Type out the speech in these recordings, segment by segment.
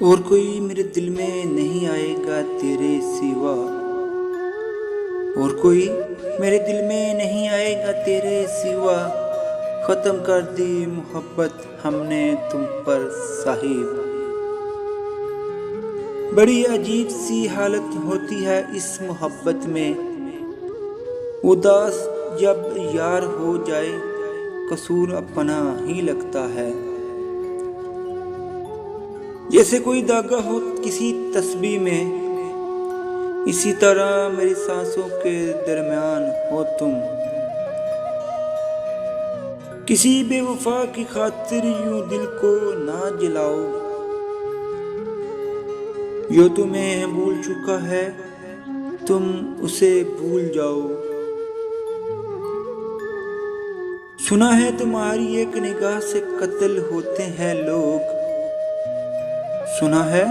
और कोई मेरे दिल में नहीं आएगा तेरे सिवा। और कोई मेरे दिल में नहीं आएगा तेरे सिवा। खत्म कर दी मोहब्बत हमने तुम पर साहिब। बड़ी अजीब सी हालत होती है इस मोहब्बत में। उदास जब यार हो जाए कसूर अपना ही लगता है। जैसे कोई धागा हो किसी तस्बीह में, इसी तरह मेरी सांसों के दरमियान हो तुम। किसी बेवफा की खातिर यूं दिल को ना जलाओ। यो तुम्हें भूल चुका है तुम उसे भूल जाओ। सुना है तुम्हारी एक निगाह से कत्ल होते हैं लोग। सुना है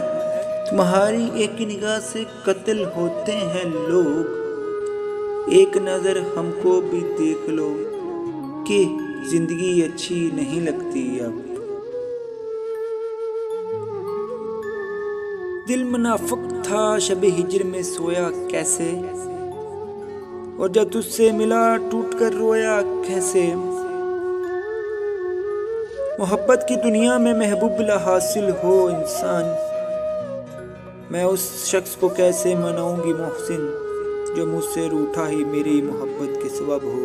तुम्हारी एक निगाह से कत्ल होते हैं लोग। एक नजर हमको भी देख लो कि जिंदगी अच्छी नहीं लगती अब। दिल मुनाफिक था शबे हिजर में सोया कैसे, और जब तुझसे मिला टूट कर रोया कैसे। मोहब्बत की दुनिया में महबूब ला हासिल हो इंसान। मैं उस शख्स को कैसे मनाऊंगी मोहसिन जो मुझसे रूठा ही मेरी मोहब्बत के सबब हो।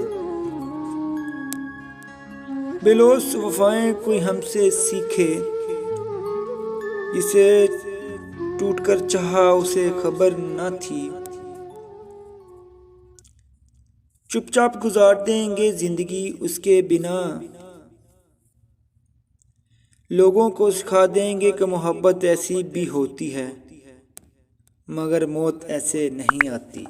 बेलोस वफाएं कोई हमसे सीखे, जिसे टूट कर चाहा उसे खबर न थी। चुपचाप गुजार देंगे जिंदगी उसके बिना। लोगों को सिखा देंगे कि मोहब्बत ऐसी भी होती है, मगर मौत ऐसे नहीं आती।